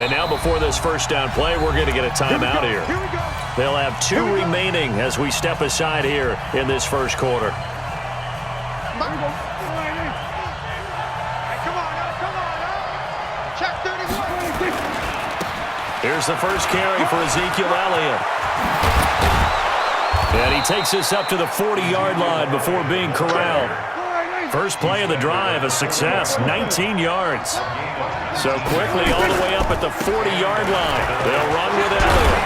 And now before this first down play, we're going to get a timeout here. They'll have 2 remaining as we step aside here in this first quarter. Here's the first carry for Ezekiel Elliott. And he takes this up to the 40-yard line before being corralled. First play of the drive, a success, 19 yards. So quickly all the way up at the 40-yard line. They'll run with Elliott.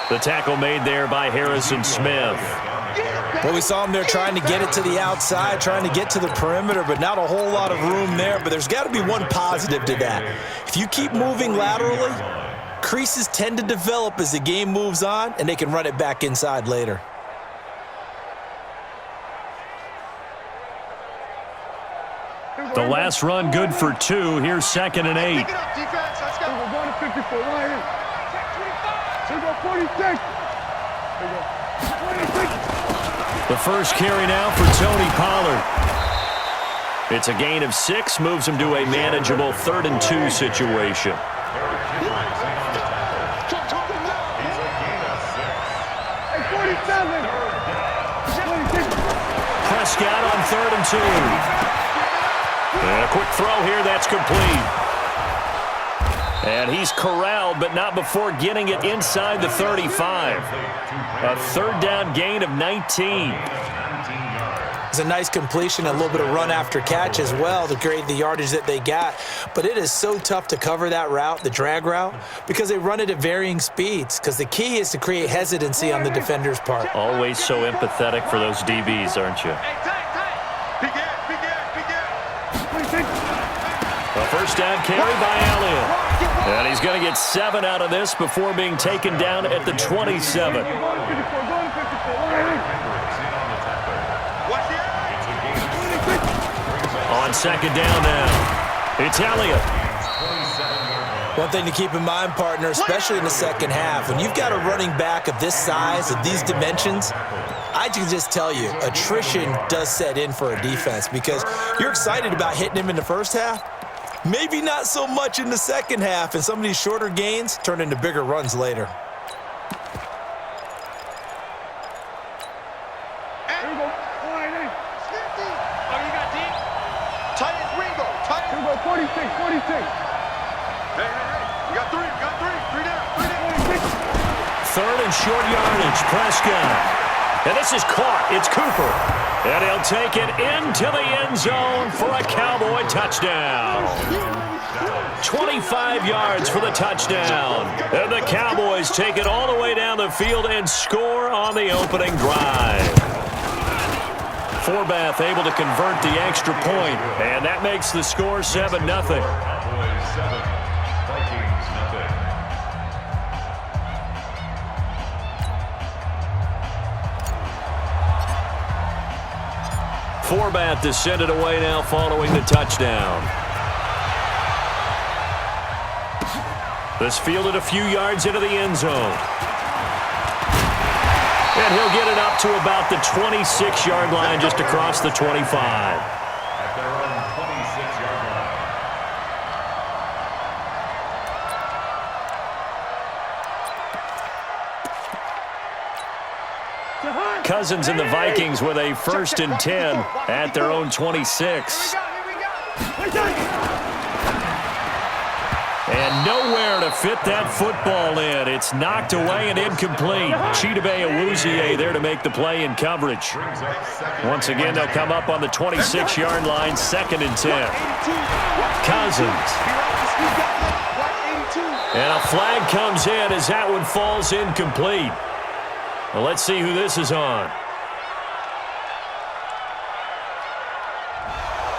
The tackle made there by Harrison Smith. Well, we saw him there trying to get it to the outside, trying to get to the perimeter, but not a whole lot of room there. But there's got to be one positive to that. If you keep moving laterally, creases tend to develop as the game moves on, and they can run it back inside later. The last run good for 2. Here's 2nd and 8. The first carry now for Tony Pollard. It's a gain of 6, moves him to a manageable 3rd and 2 situation. Prescott on 3rd and 2. And a quick throw here, that's complete. And he's corralled, but not before getting it inside the 35. A 3rd down gain of 19. It's a nice completion, a little bit of run after catch as well to create the yardage that they got. But it is so tough to cover that route, the drag route, because they run it at varying speeds. Because the key is to create hesitancy on the defender's part. Always so empathetic for those DBs, aren't you? A first down carry by Elliott. And he's going to get 7 out of this before being taken down at the 27. On 2nd down now, it's Elliott. One thing to keep in mind, partner, especially in the second half, when you've got a running back of this size, of these dimensions, I can just tell you, attrition does set in for a defense because you're excited about hitting him in the first half. Maybe not so much in the second half, and some of these shorter gains turn into bigger runs later. Third and short yardage, Prescott. And this is caught. It's Cooper. And he'll take it into the end zone for a Cowboy touchdown. 25 yards for the touchdown. And the Cowboys take it all the way down the field and score on the opening drive. Forbath able to convert the extra point, and that makes the score 7-0. Forbath to send it away now following the touchdown. This fielded a few yards into the end zone. And he'll get it up to about the 26-yard line, just across the 25. At their own 26-yard line. Cousins and the Vikings with a 1st and 10 at their own 26. And nowhere to fit that football in. It's knocked away and incomplete. Chidobe Awuzie there to make the play in coverage. Once again, they'll come up on the 26-yard line, 2nd and 10. Cousins. And a flag comes in as that one falls incomplete. Well, let's see who this is on.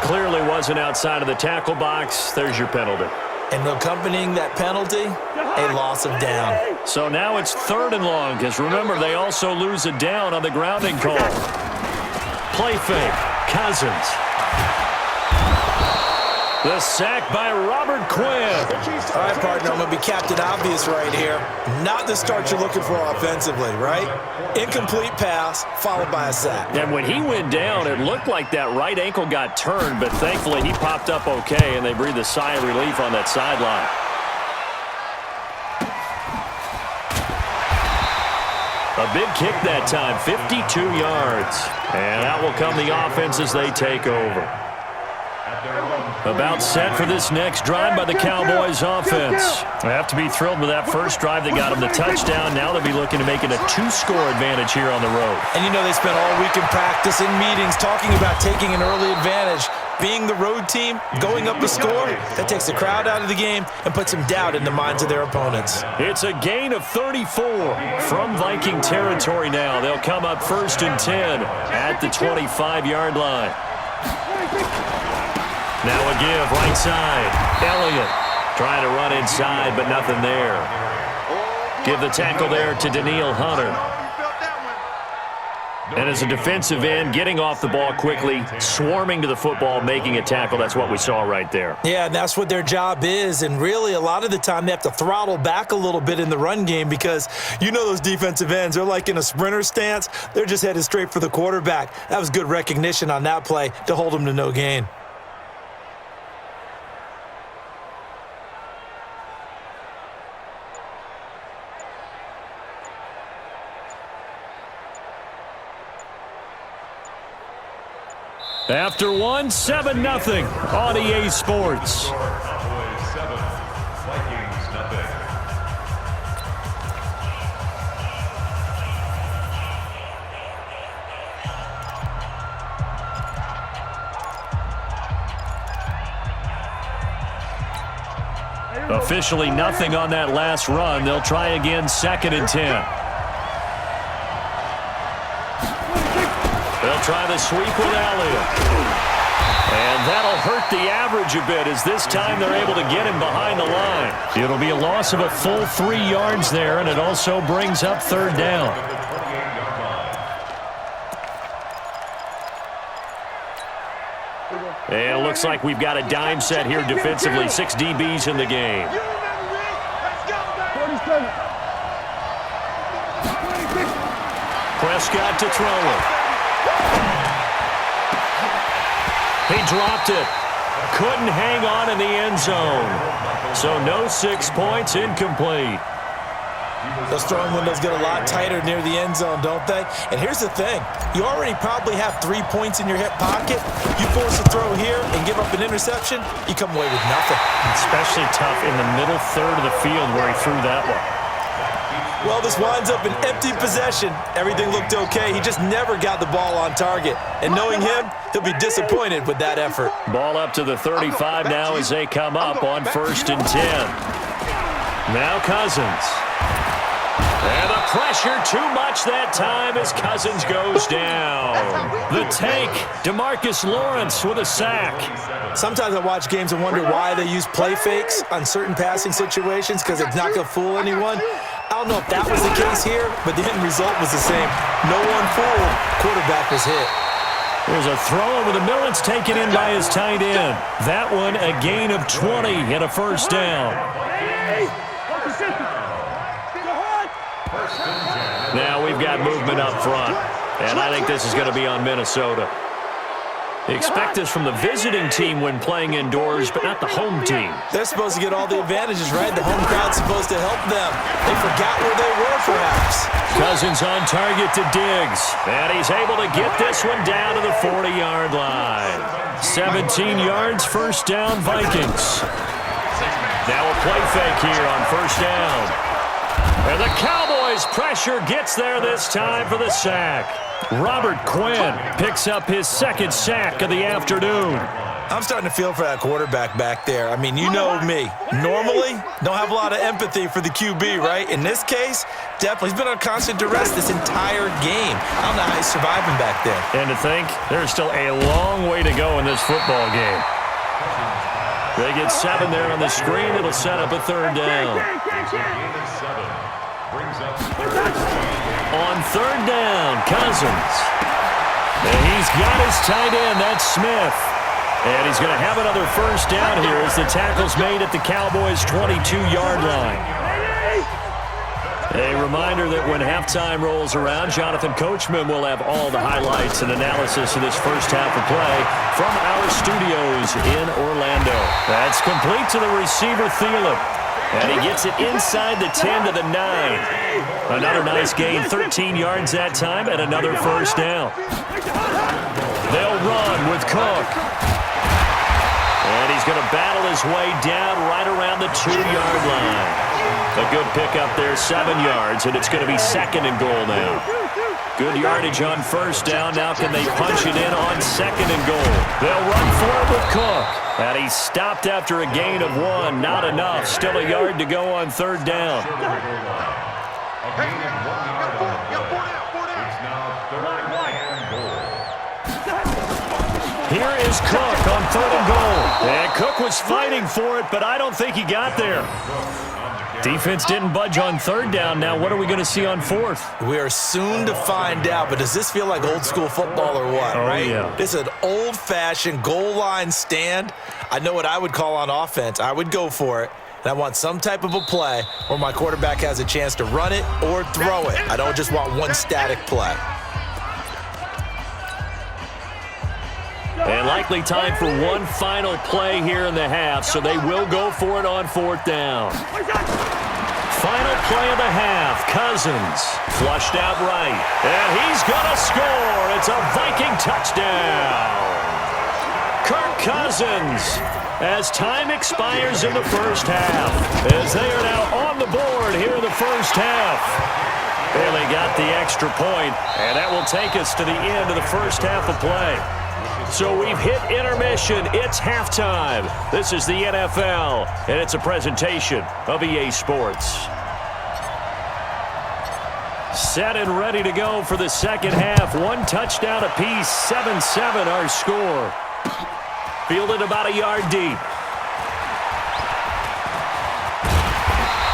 Clearly wasn't outside of the tackle box. There's your penalty. And accompanying that penalty, a loss of down. So now it's 3rd and long, because remember, they also lose a down on the grounding call. Play fake. Cousins. The sack by Robert Quinn. All right, partner, I'm going to be Captain Obvious right here. Not the start you're looking for offensively, right? Incomplete pass followed by a sack. And when he went down, it looked like that right ankle got turned, but thankfully he popped up okay, and they breathed a sigh of relief on that sideline. A big kick that time, 52 yards. And out will come the offense as they take over. About set for this next drive by the Cowboys offense. They have to be thrilled with that first drive that got them the touchdown. Now they'll be looking to make it a 2-score advantage here on the road. And you know they spent all week in practice, in meetings, talking about taking an early advantage. Being the road team, going up the score, that takes the crowd out of the game and puts some doubt in the minds of their opponents. It's a gain of 34 from Viking territory now. They'll come up 1st and 10 at the 25-yard line. Now a give, right side. Elliott trying to run inside, but nothing there. Give the tackle there to Daniil Hunter. And as a defensive end, getting off the ball quickly, swarming to the football, making a tackle, that's what we saw right there. Yeah, and that's what their job is. And really, a lot of the time, they have to throttle back a little bit in the run game because you know those defensive ends, they're like in a sprinter stance. They're just headed straight for the quarterback. That was good recognition on that play to hold them to no gain. After one, 7-0 on EA Sports. Cowboys 7, Vikings nothing. Officially nothing on that last run. They'll try again, 2nd and 10. They'll try the sweep with Elliott. And that'll hurt the average a bit as this time they're able to get him behind the line. It'll be a loss of a full 3 yards there, and it also brings up 3rd down. And it looks like we've got a dime set here defensively. 6 DBs in the game. Prescott to throw it. He dropped it. Couldn't hang on in the end zone. So no 6 points, incomplete. Those throwing windows get a lot tighter near the end zone, don't they? And here's the thing. You already probably have 3 points in your hip pocket. You force a throw here and give up an interception, you come away with nothing. Especially tough in the middle third of the field where he threw that one. Well, this winds up an empty possession. Everything looked okay. He just never got the ball on target. And knowing him, he'll be disappointed with that effort. Ball up to the 35 now as they come up on 1st and 10. Now Cousins. And the pressure too much that time as Cousins goes down. The take, DeMarcus Lawrence with a sack. Sometimes I watch games and wonder why they use play fakes on certain passing situations because it's not going to fool anyone. I don't know if that was the case here, but the end result was the same. No one fooled. Quarterback was hit. There's a throw over the middle. It's taken in by his tight end. That one a gain of 20 and a 1st down. Now we've got movement up front, and I think this is going to be on Minnesota. Expect this from the visiting team when playing indoors, but not the home team. They're supposed to get all the advantages, right? The home crowd's supposed to help them. They forgot where they were, perhaps. Cousins on target to Diggs, and he's able to get this one down to the 40-yard line. 17 yards, 1st down, Vikings. Now a play fake here on 1st down. And the Cowboys pressure gets there this time for the sack. Robert Quinn picks up his 2nd sack of the afternoon. I'm starting to feel for that quarterback back there. I mean, you know me. Normally, don't have a lot of empathy for the QB, right? In this case, definitely. He's been on constant duress this entire game. I don't know how he's surviving back there. And to think, there's still a long way to go in this football game. They get 7 there on the screen. It'll set up a 3rd down. On 3rd down, Cousins. And he's got his tight end. That's Smith. And he's going to have another first down here as the tackle's made at the Cowboys' 22-yard line. A reminder that when halftime rolls around, Jonathan Coachman will have all the highlights and analysis of this first half of play from our studios in Orlando. That's complete to the receiver, Thielen. And he gets it inside the 10 to the 9. Another nice gain, 13 yards that time, and another first down. They'll run with Cook. And he's going to battle his way down right around the 2-yard line. A good pickup there, 7 yards, and it's going to be second and goal now. Good yardage on first down. Now can they punch it in on second and goal? They'll run for it with Cook. And he stopped after a gain of 1. Not enough. Still a yard to go on third down. Here is Cook on third and goal. And Cook was fighting for it, but I don't think he got there. Defense didn't budge on third down. Now what are we going to see on fourth? We are soon to find out, but does this feel like old school football or what, right? Yeah. This is an old-fashioned goal line stand. I know what I would call on offense. I would go for it. And I want some type of a play where my quarterback has a chance to run it or throw it. I don't just want one static play. And likely time for one final play here in the half, so they will go for it on fourth down. Final play of the half. Cousins flushed out right. And he's going to score. It's a Viking touchdown. Kirk Cousins, as time expires in the first half, as they are now on the board here in the first half. And they got the extra point, and that will take us to the end of the first half of play. So we've hit intermission. It's halftime. This is the NFL, and it's a presentation of EA Sports. Set and ready to go for the second half. One touchdown apiece, 7-7 our score. Fielded about a yard deep.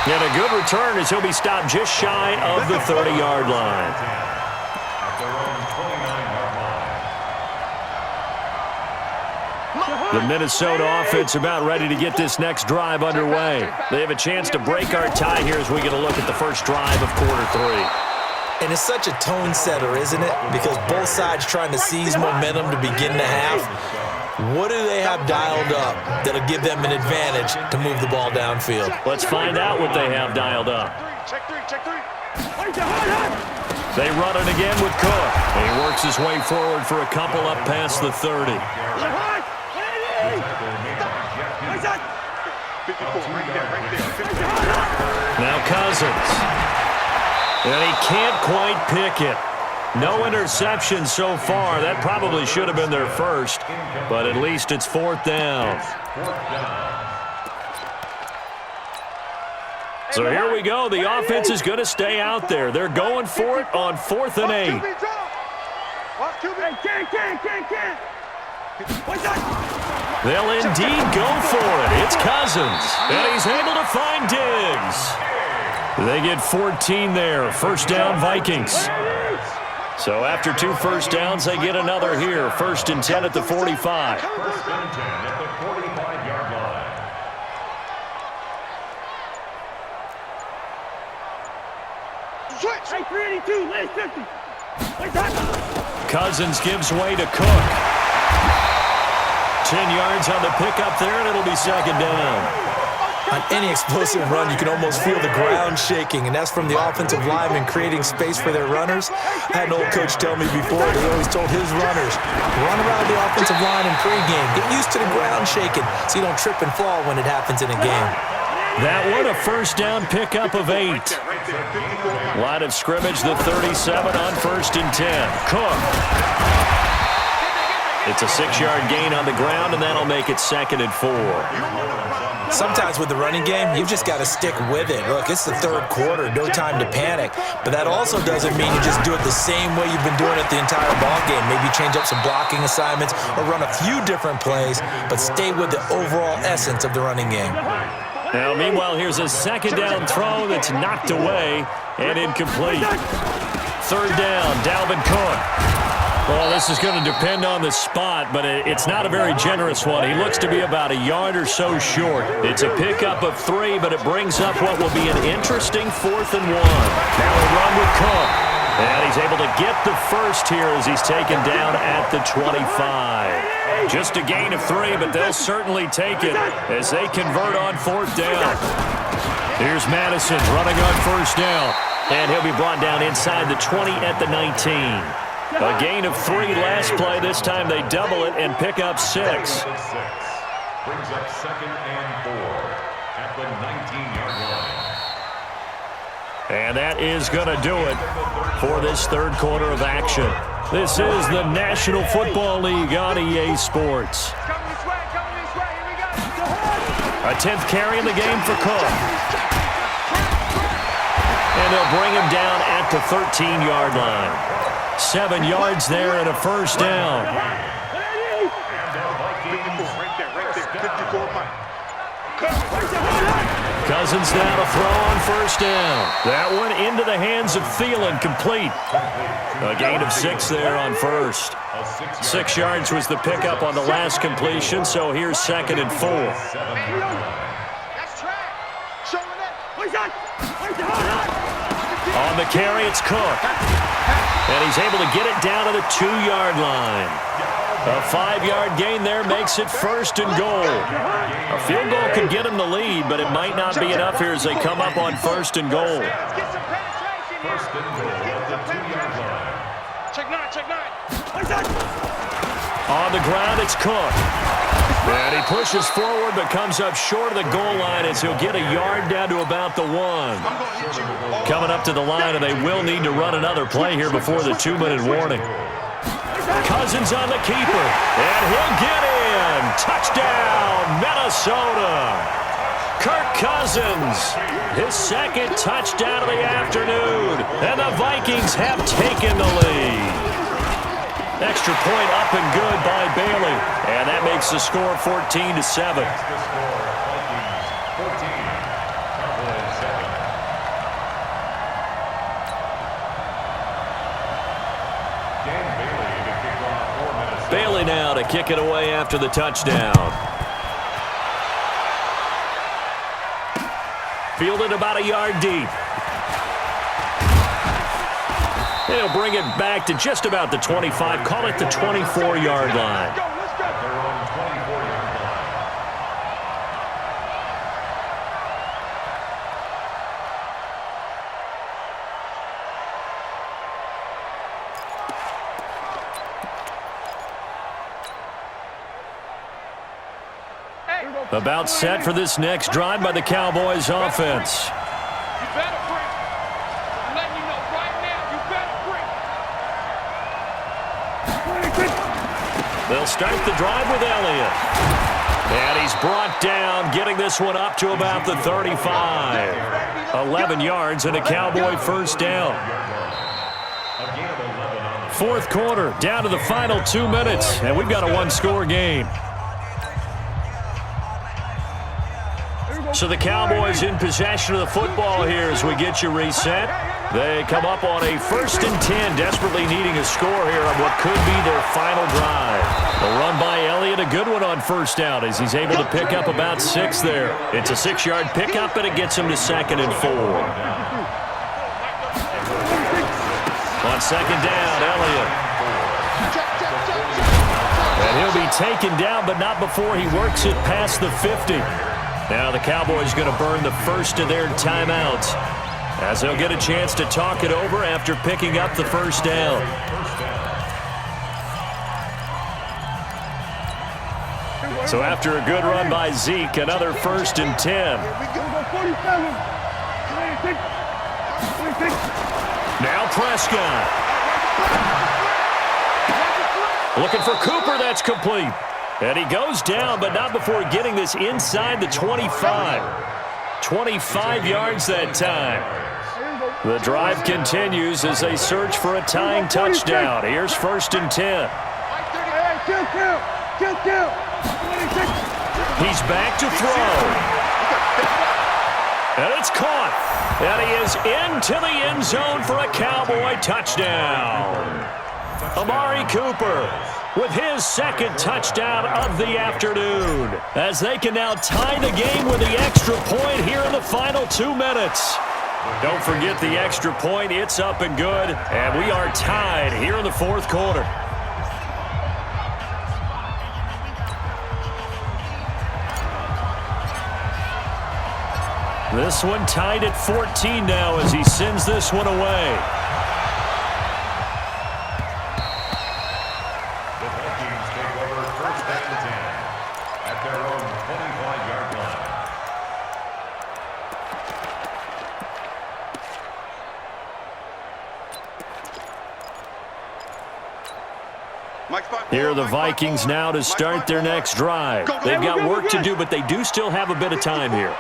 And a good return as he'll be stopped just shy of the 30-yard line. The Minnesota offense about ready to get this next drive underway. They have a chance to break our tie here as we get a look at the first drive of quarter 3. And it's such a tone setter, isn't it? Because both sides trying to seize momentum to begin the half. What do they have dialed up that'll give them an advantage to move the ball downfield? Let's find out what they have dialed up. They run it again with Cook. He works his way forward for a couple up past the 30. Now Cousins. And he can't quite pick it. No interception so far. That probably should have been their first, but at least it's fourth down. So here we go. The offense is going to stay out there. They're going for it on 4th and 8. They'll indeed go for it. It's Cousins, and he's able to find Diggs. They get 14 there. First down, Vikings. So after 2 first downs, they get another here. 1st and 10 at the 45. 1st and 10 at the 45-yard line. Cousins gives way to Cook. 10 yards on the pickup there, and it'll be second down. On any explosive run, you can almost feel the ground shaking, and that's from the offensive linemen creating space for their runners. I had an old coach tell me before, he always told his runners, run around the offensive line in pregame. Get used to the ground shaking so you don't trip and fall when it happens in a game. That one, a first down pickup of 8. Line of scrimmage, the 37 on 1st and 10. Cook. It's a 6-yard gain on the ground, and that'll make it 2nd and 4. Sometimes with the running game, you've just got to stick with it. Look, it's the 3rd quarter, no time to panic. But that also doesn't mean you just do it the same way you've been doing it the entire ball game. Maybe change up some blocking assignments or run a few different plays, but stay with the overall essence of the running game. Now, meanwhile, here's a 2nd down throw that's knocked away and incomplete. 3rd down, Dalvin Cook. Well, this is going to depend on the spot, but it's not a very generous one. He looks to be about a yard or so short. It's a pickup of 3, but it brings up what will be an interesting 4th and 1. Now a run with Cook. And he's able to get the first here as he's taken down at the 25. Just a gain of 3, but they'll certainly take it as they convert on 4th down. Here's Madison running on 1st down. And he'll be brought down inside the 20 at the 19. A gain of 3 last play. This time they double it and pick up 6. Brings up 2nd and 4 at the 19-yard line. And that is going to do it for this 3rd quarter of action. This is the National Football League on EA Sports. A 10th carry in the game for Cook. And they'll bring him down at the 13-yard line. 7 yards there and a 1st down. Cousins now to throw on 1st down. That one into the hands of Thielen, complete. A gain of 6 there on 1st. 6 yards was the pickup on the last completion, so here's 2nd and 4. On the carry, it's Cook. And he's able to get it down to the 2-yard line. A 5-yard gain there makes it 1st and goal. A field goal could get him the lead, but it might not be enough here as they come up on 1st and goal. 1st and goal at the 2-yard line. On the ground, it's Cook. And he pushes forward but comes up short of the goal line as he'll get a yard down to about the 1. Coming up to the line, and they will need to run another play here before the 2-minute warning. Cousins on the keeper, and he'll get in. Touchdown, Minnesota. Kirk Cousins, his 2nd touchdown of the afternoon, and the Vikings have taken the lead. Extra point up and good by Bailey, and that makes the score 14-7. Bailey now to kick it away after the touchdown. Fielded about a yard deep. They'll bring it back to just about the 25. Call it the 24-yard line. About set for this next drive by the Cowboys offense. They'll start the drive with Elliott. And he's brought down, getting this one up to about the 35. 11 yards and a Cowboy 1st down. 4th quarter, down to the final 2 minutes, and we've got a 1-score game. So the Cowboys in possession of the football here as we get you reset. They come up on a 1st and 10, desperately needing a score here on what could be their final drive. A run by Elliott, a good one on 1st down as he's able to pick up about 6 there. It's a 6-yard pickup, and it gets him to 2nd and 4. On 2nd down, Elliott. And he'll be taken down, but not before he works it past the 50. Now the Cowboys going to burn the first of their timeouts as they'll get a chance to talk it over after picking up the 1st down. So after a good run by Zeke, another 1st and 10. Now Prescott. Looking for Cooper, that's complete. And he goes down, but not before getting this inside the 25. 25 yards that time. The drive continues as they search for a tying touchdown. Here's 1st and 10. He's back to throw. And it's caught. And he is into the end zone for a Cowboy touchdown. Amari Cooper with his second touchdown of the afternoon, as they can now tie the game with the extra point here in the final 2 minutes. Don't forget the extra point. It's up and good, and we are tied here in the fourth quarter. This one tied at 14 now as he sends this one away. The Vikings take over first and 10 at their own 25-yard line. Here are the Vikings now to start their next drive. They've got work to do, but they do still have a bit of time here.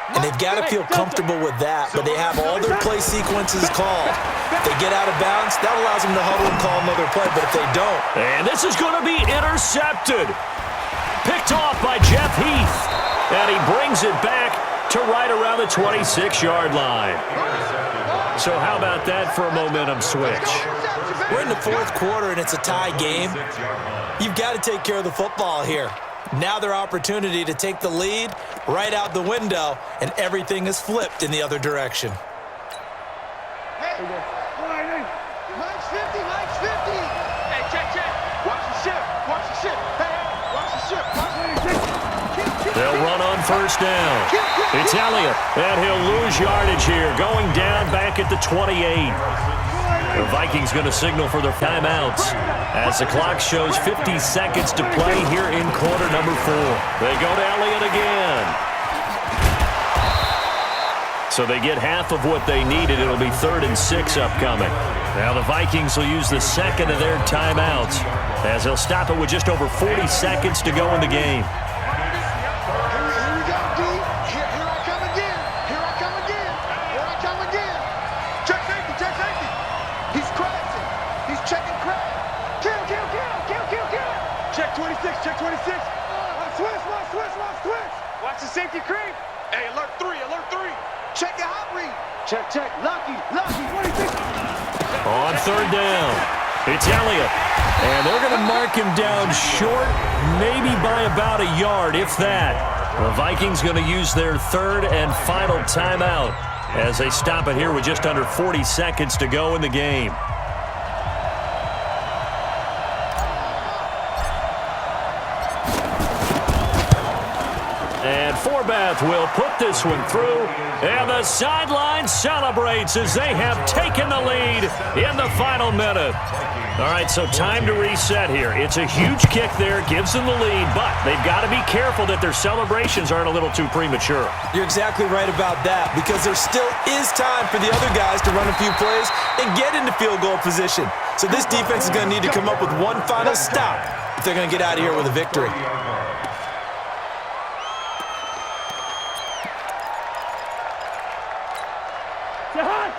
And they've got to feel comfortable with that, but they have all their play sequences called. If they get out of bounds, that allows them to huddle and call another play, but if they don't... And this is going to be intercepted. Picked off by Jeff Heath. And he brings it back to right around the 26-yard line. So how about that for a momentum switch? We're in the fourth quarter, and it's a tie game. You've got to take care of the football here. Now their opportunity to take the lead right out the window, and everything is flipped in the other direction. Hey, Mike's 50, Mike's 50. Hey, check. Watch the ship, watch the ship. Hey, watch the ship, watch the ship. They'll run on first down. It's Elliott, and he'll lose yardage here, going down back at the 28. The Vikings going to signal for their timeouts as the clock shows 50 seconds to play here in quarter number 4. They go to Elliott again. So they get half of what they needed. It'll be 3rd and 6 upcoming. Now the Vikings will use the second of their timeouts as they'll stop it with just over 40 seconds to go in the game. Check 26. Watch the safety creep. Hey, alert 3. Check your hot read. Check. Lucky, 26. On third down, it's Elliott. And they're going to mark him down short, maybe by about a yard, if that. The Vikings going to use their third and final timeout as they stop it here with just under 40 seconds to go in the game. And Forbath will put this one through, and the sideline celebrates as they have taken the lead in the final minute. All right, so time to reset here. It's a huge kick there, gives them the lead, but they've got to be careful that their celebrations aren't a little too premature. You're exactly right about that, because there still is time for the other guys to run a few plays and get into field goal position. So this defense is going to need to come up with one final stop if they're going to get out of here with a victory.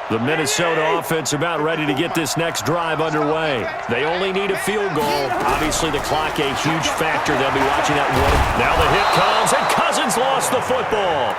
The Minnesota offense about ready to get this next drive underway. They only need a field goal. Obviously, the clock a huge factor. They'll be watching that one. Now the hit comes, and Cousins lost the football.